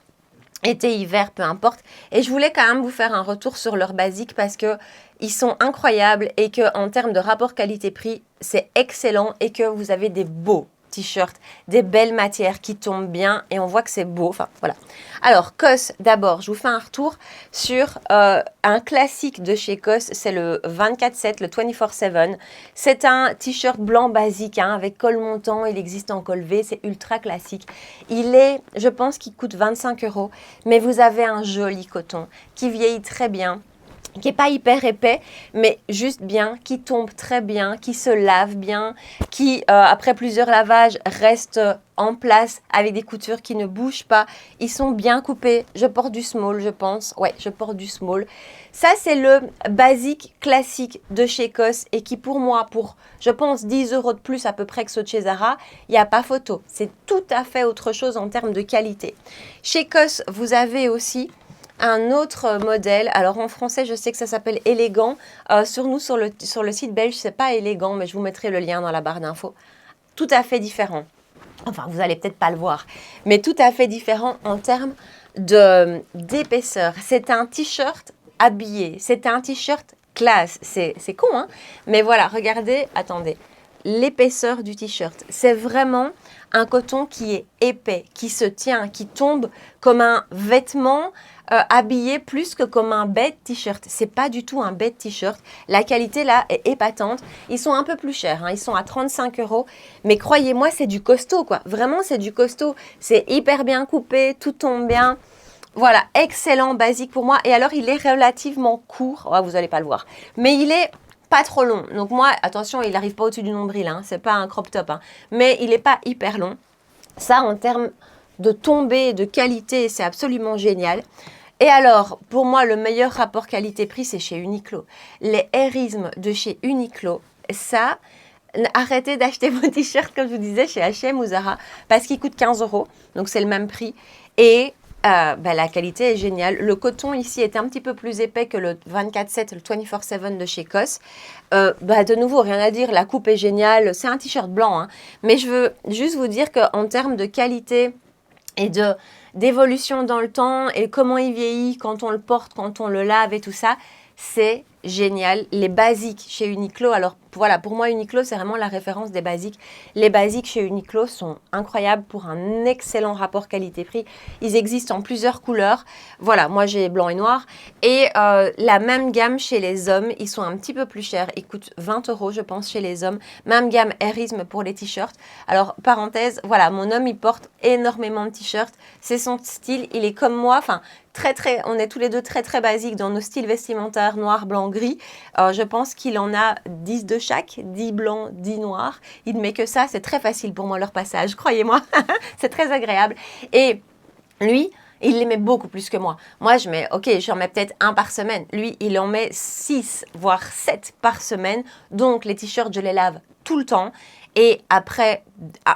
[SPEAKER 1] Été, hiver, peu importe. Et je voulais quand même vous faire un retour sur leurs basiques parce que ils sont incroyables et que en termes de rapport qualité-prix, c'est excellent et que vous avez des beaux t-shirts, des belles matières qui tombent bien et on voit que c'est beau. Enfin, voilà. Alors, COS, d'abord, je vous fais un retour sur un classique de chez COS, c'est le 24/7, le 24/7. C'est un t-shirt blanc basique hein, avec col montant, il existe en col V, c'est ultra classique. Je pense qu'il coûte 25 €, mais vous avez un joli coton qui vieillit très bien, qui n'est pas hyper épais, mais juste bien, qui tombe très bien, qui se lave bien, qui, après plusieurs lavages, reste en place avec des coutures qui ne bougent pas. Ils sont bien coupés. Je porte du small, je pense. Ouais, je porte du small. Ça, c'est le basique classique de chez COS et qui, pour moi, pour, je pense, 10 € de plus à peu près que ceux de chez Zara, il n'y a pas photo. C'est tout à fait autre chose en termes de qualité. Chez COS, vous avez aussi un autre modèle. Alors en français, je sais que ça s'appelle élégant. Sur le site belge, c'est pas élégant, mais je vous mettrai le lien dans la barre d'infos. Tout à fait différent. Enfin, vous allez peut-être pas le voir, mais tout à fait différent en termes d'épaisseur. C'est un t-shirt habillé. C'est un t-shirt classe. C'est con, hein? Mais voilà, regardez, attendez. L'épaisseur du t-shirt, c'est vraiment un coton qui est épais, qui se tient, qui tombe comme un vêtement habillé plus que comme un bête t-shirt. C'est pas du tout un bête t-shirt. La qualité là est épatante. Ils sont un peu plus chers, hein. Ils sont à 35 €. Mais croyez-moi, c'est du costaud quoi. Vraiment, c'est du costaud. C'est hyper bien coupé, tout tombe bien. Voilà, excellent, basique pour moi. Et alors, il est relativement court. Oh, vous n'allez pas le voir. Mais il est pas trop long. Donc moi, attention, il n'arrive pas au-dessus du nombril. Hein. C'est pas un crop top. Hein. Mais il n'est pas hyper long. Ça, en termes de tombée, de qualité, c'est absolument génial. Et alors, pour moi, le meilleur rapport qualité-prix, c'est chez Uniqlo. Les airismes de chez Uniqlo, ça, arrêtez d'acheter vos t-shirts, comme je vous disais, chez H&M ou Zara, parce qu'ils coûtent 15 €, donc c'est le même prix. Et la qualité est géniale. Le coton ici est un petit peu plus épais que le 24/7, le 24/7 de chez COS. De nouveau, rien à dire, la coupe est géniale. C'est un t-shirt blanc, hein. Mais je veux juste vous dire qu'en termes de qualité et d'évolution dans le temps et comment il vieillit quand on le porte, quand on le lave et tout ça, c'est génial. Les basiques chez Uniqlo, alors voilà, pour moi Uniqlo c'est vraiment la référence des basiques. Les basiques chez Uniqlo sont incroyables pour un excellent rapport qualité-prix. Ils existent en plusieurs couleurs. Voilà, moi j'ai blanc et noir. Et la même gamme chez les hommes, ils sont un petit peu plus chers. Ils coûtent 20 € je pense chez les hommes. Même gamme airisme pour les t-shirts. Alors parenthèse, voilà, mon homme il porte énormément de t-shirts. C'est son style, il est comme moi, enfin on est tous les deux très très basiques dans nos styles vestimentaires noir, blanc, gris. Je pense qu'il en a 10 de chaque, 10 blancs, 10 noirs. Il ne met que ça, c'est très facile pour moi leur passage, croyez-moi. C'est très agréable. Et lui, il les met beaucoup plus que moi. Moi, j'en mets peut-être un par semaine. Lui, il en met 6, voire 7 par semaine. Donc, les t-shirts, je les lave tout le temps. Et après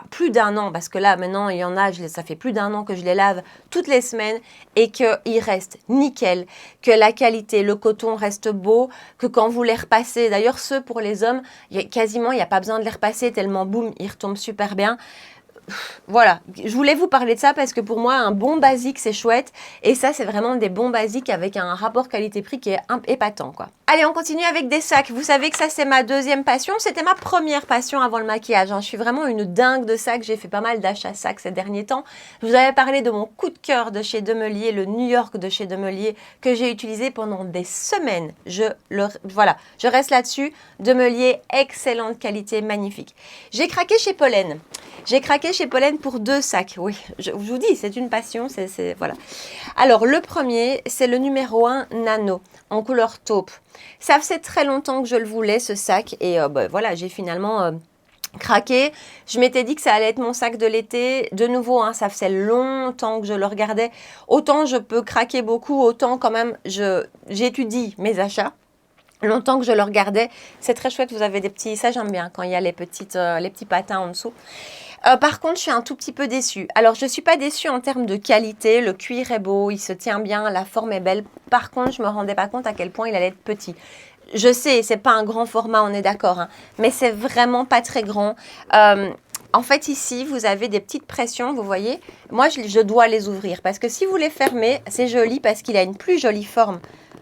[SPEAKER 1] plus d'1 an, parce que là maintenant il y en a, ça fait plus d'1 an que je les lave toutes les semaines et qu'ils restent nickel, que la qualité, le coton reste beau, que quand vous les repassez, d'ailleurs ceux pour les hommes, quasiment il n'y a pas besoin de les repasser tellement boum, ils retombent super bien. voilà, je voulais vous parler de ça parce que pour moi, un bon basique, c'est chouette. Et ça, c'est vraiment des bons basiques avec un rapport qualité-prix qui est épatant, quoi. Allez, on continue avec des sacs. Vous savez que ça, c'est ma deuxième passion. C'était ma première passion avant le maquillage, hein. Je suis vraiment une dingue de sacs. J'ai fait pas mal d'achats sacs ces derniers temps. Je vous avais parlé de mon coup de cœur de chez Demelier, le New York de chez Demelier, que j'ai utilisé pendant des semaines. Voilà, je reste là-dessus. Demelier, excellente qualité, magnifique. J'ai craqué chez Pollen. J'ai craqué chez Pollen pour 2 sacs. Oui, je vous dis, c'est une passion. Voilà. Alors, le premier, c'est le numéro 1 Nano en couleur taupe. Ça faisait très longtemps que je le voulais, ce sac. Et voilà, j'ai finalement craqué. Je m'étais dit que ça allait être mon sac de l'été. De nouveau, hein, ça faisait longtemps que je le regardais. Autant je peux craquer beaucoup, autant quand même, j'étudie mes achats. Longtemps que je le regardais. C'est très chouette, vous avez des petits... Ça, j'aime bien quand il y a les petits patins en dessous. Par contre, je suis un tout petit peu déçue. Alors, je ne suis pas déçue en termes de qualité. Le cuir est beau, il se tient bien, la forme est belle. Par contre, je ne me rendais pas compte à quel point il allait être petit. Je sais, c'est pas un grand format, on est d'accord, hein, mais c'est vraiment pas très grand. En fait, ici, vous avez des petites pressions, vous voyez. Moi, je dois les ouvrir parce que si vous les fermez, c'est joli parce qu'il a une plus jolie forme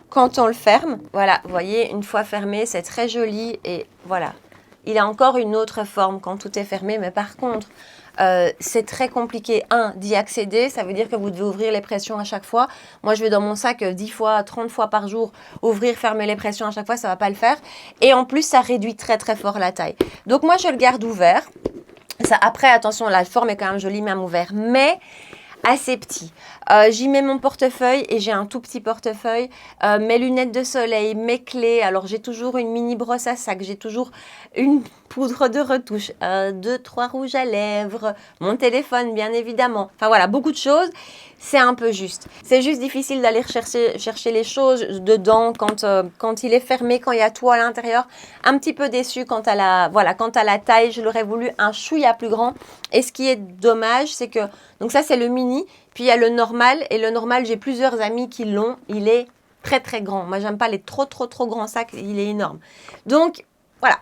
[SPEAKER 1] quand on le ferme. Voilà, vous voyez, une fois fermé, c'est très joli et voilà. Il a encore une autre forme quand tout est fermé, mais par contre, c'est très compliqué, d'y accéder. Ça veut dire que vous devez ouvrir les pressions à chaque fois. Moi, je vais dans mon sac 10 fois, 30 fois par jour, ouvrir, fermer les pressions à chaque fois, ça ne va pas le faire. Et en plus, ça réduit très, très fort la taille. Donc, moi, je le garde ouvert. Ça, après, attention, la forme est quand même jolie, même ouvert, mais assez petit. J'y mets mon portefeuille et j'ai un tout petit portefeuille, mes lunettes de soleil, mes clés. Alors j'ai toujours une mini brosse à sac, j'ai toujours une poudre de retouche, 2, 3 rouges à lèvres, mon téléphone bien évidemment. Enfin voilà, beaucoup de choses. C'est un peu juste. C'est juste difficile d'aller chercher les choses dedans quand il est fermé, quand il y a tout à l'intérieur. Un petit peu déçu quant à la taille. Je l'aurais voulu un chouïa plus grand. Et ce qui est dommage, c'est que... Donc ça, c'est le mini. Puis il y a le normal. Et le normal, j'ai plusieurs amis qui l'ont. Il est très, très grand. Moi, j'aime pas les trop grands sacs. Il est énorme. Donc, voilà.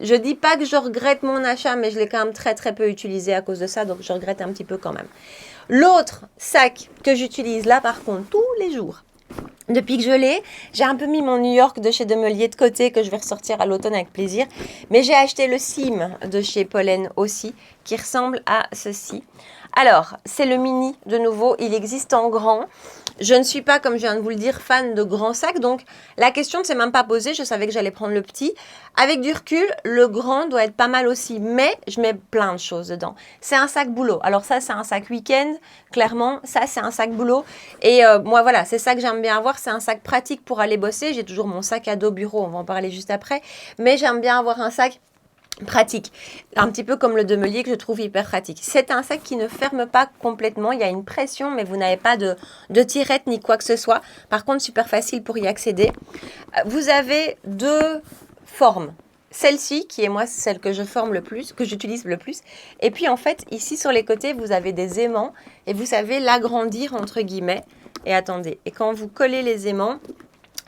[SPEAKER 1] Je dis pas que je regrette mon achat, mais je l'ai quand même très, très peu utilisé à cause de ça. Donc, je regrette un petit peu quand même. L'autre sac que j'utilise là, par contre, tous les jours, depuis que je l'ai, j'ai un peu mis mon New York de chez Demelier de côté, que je vais ressortir à l'automne avec plaisir. Mais j'ai acheté le Sim de chez Pollen aussi, qui ressemble à ceci. Alors, c'est le mini, de nouveau, il existe en grand. Je ne suis pas, comme je viens de vous le dire, fan de grands sacs, donc la question ne s'est même pas posée, je savais que j'allais prendre le petit. Avec du recul, le grand doit être pas mal aussi, mais je mets plein de choses dedans. C'est un sac boulot, alors ça c'est un sac week-end, clairement, ça c'est un sac boulot. Et moi voilà, c'est ça que j'aime bien avoir, c'est un sac pratique pour aller bosser. J'ai toujours mon sac à dos bureau, on va en parler juste après, mais j'aime bien avoir un sac pratique, un petit peu comme le Demelier que je trouve hyper pratique. C'est un sac qui ne ferme pas complètement, il y a une pression mais vous n'avez pas de tirette ni quoi que ce soit. Par contre, super facile pour y accéder. Vous avez 2 formes. Celle-ci qui est moi celle que je forme le plus, que j'utilise le plus. Et puis en fait, ici sur les côtés, vous avez des aimants et vous savez l'agrandir entre guillemets. Et attendez, et quand vous collez les aimants,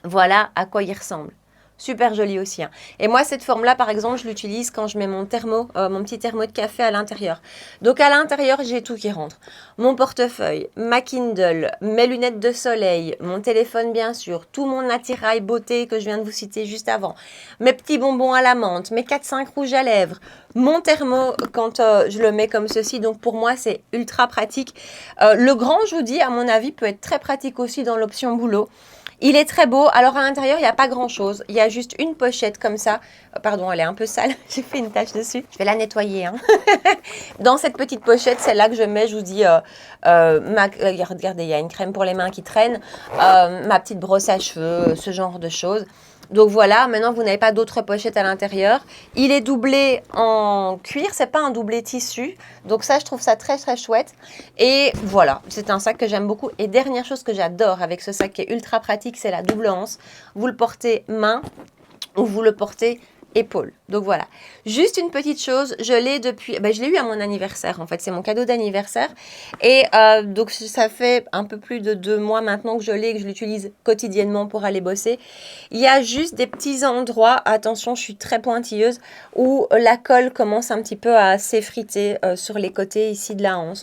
[SPEAKER 1] voilà à quoi il ressemble. Super joli aussi, hein. Et moi, cette forme-là, par exemple, je l'utilise quand je mets mon petit thermo de café à l'intérieur. Donc, à l'intérieur, j'ai tout qui rentre. Mon portefeuille, ma Kindle, mes lunettes de soleil, mon téléphone, bien sûr, tout mon attirail beauté que je viens de vous citer juste avant, mes petits bonbons à la menthe, mes 4-5 rouges à lèvres, mon thermo quand je le mets comme ceci. Donc, pour moi, c'est ultra pratique. Le grand, je vous dis, à mon avis, peut être très pratique aussi dans l'option boulot. Il est très beau. Alors, à l'intérieur, il n'y a pas grand-chose. Il y a juste une pochette comme ça. Pardon, elle est un peu sale. J'ai fait une tache dessus. Je vais la nettoyer, hein. Dans cette petite pochette, c'est là que je mets, je vous dis, regardez, il y a une crème pour les mains qui traîne, ma petite brosse à cheveux, ce genre de choses. Donc voilà, maintenant vous n'avez pas d'autres pochettes à l'intérieur. Il est doublé en cuir, c'est pas un doublé tissu. Donc ça, je trouve ça très très chouette. Et voilà, c'est un sac que j'aime beaucoup. Et dernière chose que j'adore avec ce sac qui est ultra pratique, c'est la double anse. Vous le portez main ou vous le portez épaules. Donc voilà, juste une petite chose, je l'ai depuis, je l'ai eu à mon anniversaire en fait, c'est mon cadeau d'anniversaire et donc ça fait un peu plus de 2 mois maintenant que je l'ai et que je l'utilise quotidiennement pour aller bosser. Il y a juste des petits endroits, attention je suis très pointilleuse, où la colle commence un petit peu à s'effriter sur les côtés ici de la hanche.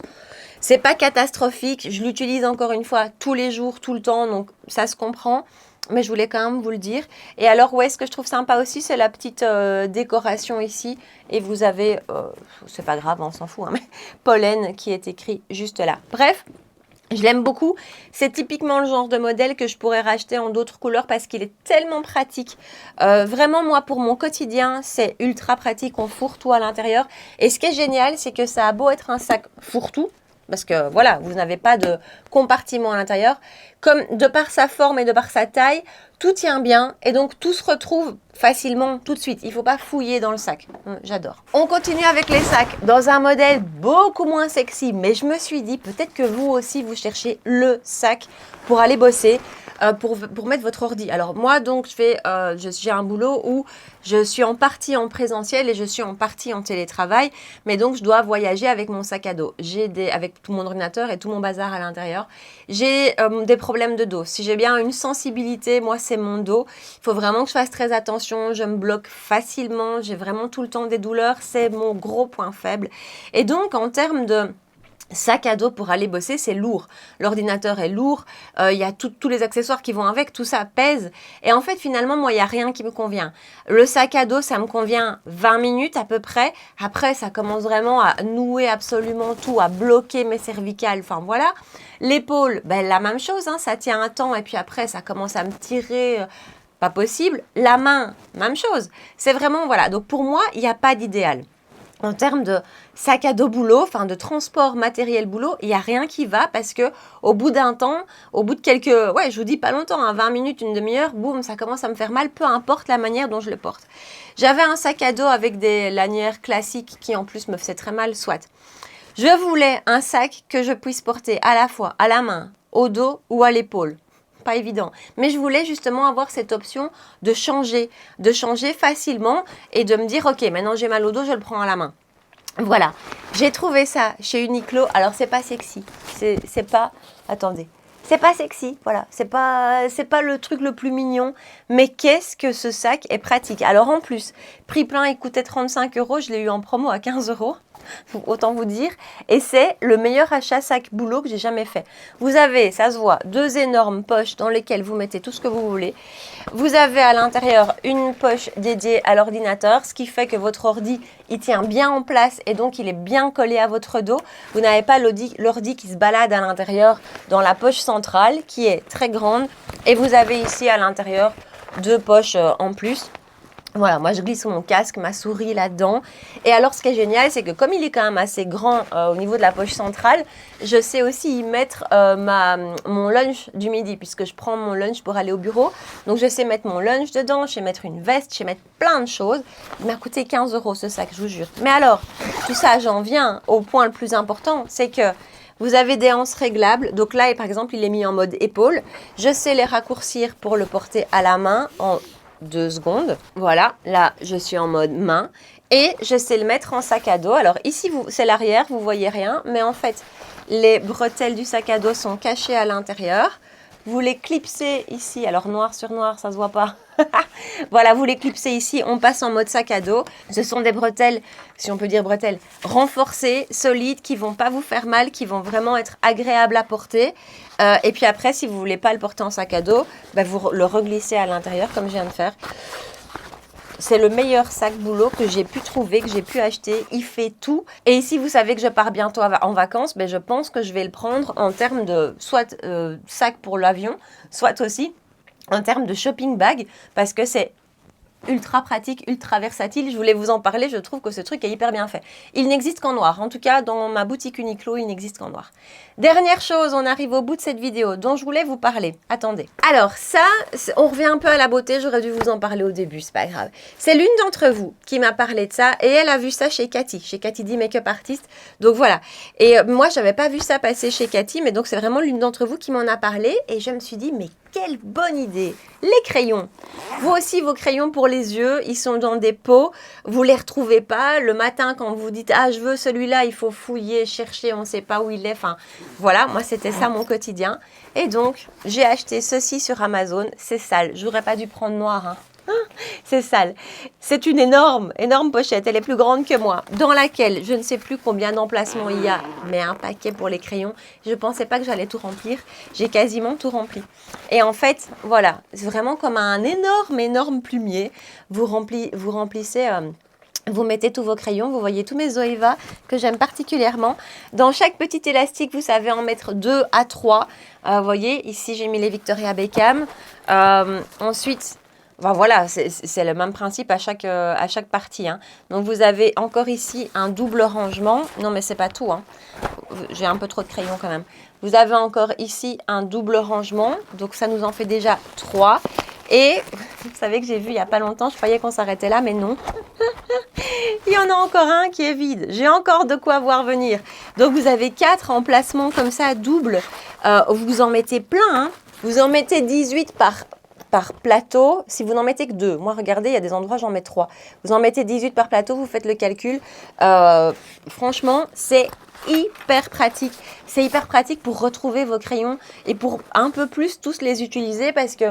[SPEAKER 1] C'est pas catastrophique, je l'utilise encore une fois tous les jours, tout le temps, donc ça se comprend. Mais je voulais quand même vous le dire. Et alors, où est-ce que je trouve sympa aussi, c'est la petite décoration ici. Et vous avez, c'est pas grave, on s'en fout, hein, mais pollen qui est écrit juste là. Bref, je l'aime beaucoup. C'est typiquement le genre de modèle que je pourrais racheter en d'autres couleurs parce qu'il est tellement pratique. Vraiment, moi, pour mon quotidien, c'est ultra pratique. On fourre tout à l'intérieur. Et ce qui est génial, c'est que ça a beau être un sac fourre-tout, parce que voilà, vous n'avez pas de compartiment à l'intérieur. Comme de par sa forme et de par sa taille, tout tient bien et donc tout se retrouve facilement tout de suite. Il ne faut pas fouiller dans le sac. J'adore. On continue avec les sacs dans un modèle beaucoup moins sexy, mais je me suis dit peut-être que vous aussi vous cherchez le sac pour aller bosser. Pour mettre votre ordi. Alors moi donc j'ai un boulot où je suis en partie en présentiel et je suis en partie en télétravail, mais donc je dois voyager avec mon sac à dos. Avec tout mon ordinateur et tout mon bazar à l'intérieur. J'ai des problèmes de dos. Si j'ai bien une sensibilité, moi c'est mon dos. Il faut vraiment que je fasse très attention. Je me bloque facilement. J'ai vraiment tout le temps des douleurs. C'est mon gros point faible. Et donc en termes de sac à dos pour aller bosser, c'est lourd. L'ordinateur est lourd, il y a tous les accessoires qui vont avec, tout ça pèse. Et en fait, finalement, moi, il n'y a rien qui me convient. Le sac à dos, ça me convient 20 minutes à peu près. Après, ça commence vraiment à nouer absolument tout, à bloquer mes cervicales. Enfin, voilà. L'épaule, la même chose, hein, ça tient un temps et puis après, ça commence à me tirer... pas possible. La main, même chose. C'est vraiment, voilà. Donc, pour moi, il n'y a pas d'idéal. En termes de sac à dos boulot, enfin de transport matériel boulot, il n'y a rien qui va parce que au bout d'un temps, au bout de je vous dis pas longtemps, 20 minutes, une demi-heure, boum, ça commence à me faire mal, peu importe la manière dont je le porte. J'avais un sac à dos avec des lanières classiques qui en plus me faisaient très mal, soit. Je voulais un sac que je puisse porter à la fois à la main, au dos ou à l'épaule. Pas évident. Mais je voulais justement avoir cette option de changer facilement et de me dire, ok, maintenant j'ai mal au dos, je le prends à la main. Voilà, j'ai trouvé ça chez Uniqlo. Alors, c'est pas sexy. C'est pas... Attendez. C'est pas sexy, voilà. C'est pas le truc le plus mignon. Mais qu'est-ce que ce sac est pratique. Alors, en plus, prix plein, il coûtait 35 €. Je l'ai eu en promo à 15 €. Autant vous dire. Et c'est le meilleur achat sac boulot que j'ai jamais fait. Vous avez, ça se voit, 2 énormes poches dans lesquelles vous mettez tout ce que vous voulez. Vous avez à l'intérieur une poche dédiée à l'ordinateur, ce qui fait que votre ordi, il tient bien en place et donc il est bien collé à votre dos. Vous n'avez pas l'ordi qui se balade à l'intérieur dans la poche centrale qui est très grande. Et vous avez ici à l'intérieur 2 poches en plus. Voilà, moi je glisse mon casque, ma souris là-dedans. Et alors ce qui est génial, c'est que comme il est quand même assez grand au niveau de la poche centrale, je sais aussi y mettre mon lunch du midi, puisque je prends mon lunch pour aller au bureau. Donc je sais mettre mon lunch dedans, je sais mettre une veste, je sais mettre plein de choses. Il m'a coûté 15 € ce sac, je vous jure. Mais alors, tout ça, j'en viens au point le plus important, c'est que vous avez des anses réglables. Donc là, par exemple, il est mis en mode épaule. Je sais les raccourcir pour le porter à la main en 2 secondes. Voilà, là, je suis en mode main. Et je sais le mettre en sac à dos. Alors ici, c'est l'arrière, vous voyez rien. Mais en fait, les bretelles du sac à dos sont cachées à l'intérieur. Vous les clipsez ici. Alors noir sur noir, ça se voit pas. Voilà, vous les clipsez ici. On passe en mode sac à dos. Ce sont des bretelles, si on peut dire bretelles, renforcées, solides, qui vont pas vous faire mal, qui vont vraiment être agréables à porter. Et puis après, si vous voulez pas le porter en sac à dos, vous le reglissez à l'intérieur comme je viens de faire. C'est le meilleur sac boulot que j'ai pu trouver, que j'ai pu acheter. Il fait tout. Et ici, vous savez que je pars bientôt en vacances. Je pense que je vais le prendre en termes de soit sac pour l'avion, soit aussi en termes de shopping bag. Parce que c'est ultra pratique, ultra versatile. Je voulais vous en parler. Je trouve que ce truc est hyper bien fait. Il n'existe qu'en noir. En tout cas, dans ma boutique Uniqlo, il n'existe qu'en noir. Dernière chose, on arrive au bout de cette vidéo dont je voulais vous parler. Attendez. Alors ça, on revient un peu à la beauté. J'aurais dû vous en parler au début, c'est pas grave. C'est l'une d'entre vous qui m'a parlé de ça et elle a vu ça chez Cathy D Makeup Artist. Donc voilà. Et moi, j'avais pas vu ça passer chez Cathy, mais donc c'est vraiment l'une d'entre vous qui m'en a parlé et je me suis dit, mais quelle bonne idée! Les crayons. Vous aussi, vos crayons pour les yeux, ils sont dans des pots. Vous les retrouvez pas. Le matin, quand vous dites « Ah, je veux celui-là », il faut fouiller, chercher, on ne sait pas où il est. Enfin, voilà, moi, c'était ça mon quotidien. Et donc, j'ai acheté ceci sur Amazon. C'est sale. J'aurais pas dû prendre noir, hein. C'est sale. C'est une énorme, énorme pochette. Elle est plus grande que moi. Dans laquelle, je ne sais plus combien d'emplacements il y a, mais un paquet pour les crayons. Je ne pensais pas que j'allais tout remplir. J'ai quasiment tout rempli. Et en fait, voilà, c'est vraiment comme un énorme, énorme plumier. Vous remplissez... Vous mettez tous vos crayons, vous voyez tous mes Zoeva que j'aime particulièrement. Dans chaque petit élastique, vous savez en mettre 2 à 3. Vous voyez, ici j'ai mis les Victoria Beckham. Ensuite... Enfin, voilà, c'est le même principe à chaque partie, hein. Donc, vous avez encore ici un double rangement. Non, mais c'est pas tout, hein. J'ai un peu trop de crayons quand même. Vous avez encore ici un double rangement. Donc, ça nous en fait déjà 3. Et vous savez que j'ai vu il n'y a pas longtemps, je croyais qu'on s'arrêtait là, mais non. Il y en a encore un qui est vide. J'ai encore de quoi voir venir. Donc, vous avez 4 emplacements comme ça, double. Vous en mettez plein, hein. Vous en mettez 18 par plateau, si vous n'en mettez que 2. Moi, regardez, il y a des endroits, j'en mets 3. Vous en mettez 18 par plateau, vous faites le calcul. Franchement, c'est hyper pratique. C'est hyper pratique pour retrouver vos crayons et pour un peu plus tous les utiliser parce que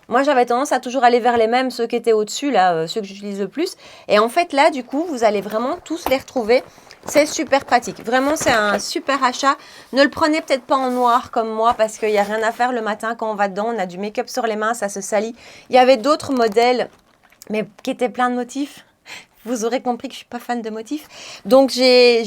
[SPEAKER 1] moi, j'avais tendance à toujours aller vers les mêmes, ceux qui étaient au-dessus, là, ceux que j'utilise le plus. Et en fait, là, du coup, vous allez vraiment tous les retrouver. C'est super pratique. Vraiment, c'est un super achat. Ne le prenez peut-être pas en noir comme moi parce qu'il n'y a rien à faire le matin quand on va dedans. On a du make-up sur les mains, ça se salit. Il y avait d'autres modèles, mais qui étaient pleins de motifs. Vous aurez compris que je ne suis pas fan de motifs. Donc, j'ai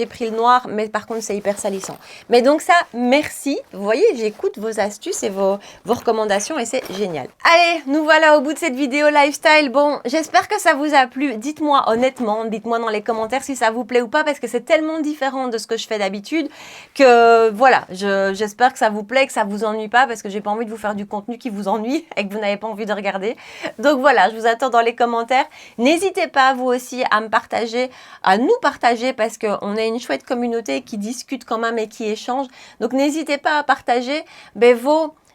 [SPEAKER 1] pris le noir, mais par contre, c'est hyper salissant. Mais donc ça, merci. Vous voyez, j'écoute vos astuces et vos recommandations et c'est génial. Allez, nous voilà au bout de cette vidéo lifestyle. Bon, j'espère que ça vous a plu. Dites-moi honnêtement, dites-moi dans les commentaires si ça vous plaît ou pas parce que c'est tellement différent de ce que je fais d'habitude que voilà, j'espère que ça vous plaît, que ça vous ennuie pas parce que j'ai pas envie de vous faire du contenu qui vous ennuie et que vous n'avez pas envie de regarder. Donc voilà, je vous attends dans les commentaires. N'hésitez pas vous aussi à me partager, à nous partager parce qu'on a une chouette communauté qui discute quand même et qui échange. Donc n'hésitez pas à partager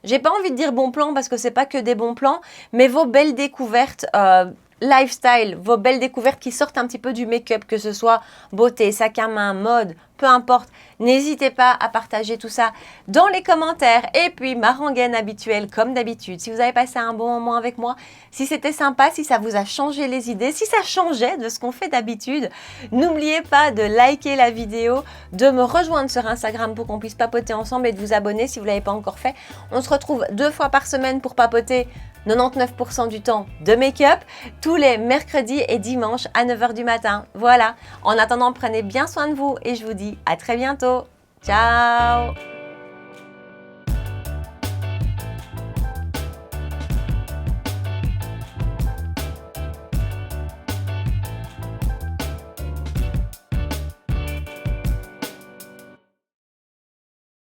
[SPEAKER 1] j'ai pas envie de dire bons plans parce que c'est pas que des bons plans, mais vos belles découvertes lifestyle, vos belles découvertes qui sortent un petit peu du make-up, que ce soit beauté, sac à main, mode, peu importe. N'hésitez pas à partager tout ça dans les commentaires. Et puis, ma rengaine habituelle, comme d'habitude, si vous avez passé un bon moment avec moi, si c'était sympa, si ça vous a changé les idées, si ça changeait de ce qu'on fait d'habitude, n'oubliez pas de liker la vidéo, de me rejoindre sur Instagram pour qu'on puisse papoter ensemble et de vous abonner si vous ne l'avez pas encore fait. On se retrouve 2 fois par semaine pour papoter 99% du temps de make-up, tous les mercredis et dimanches à 9 h du matin. Voilà. En attendant, prenez bien soin de vous et je vous dis à très bientôt. Ciao!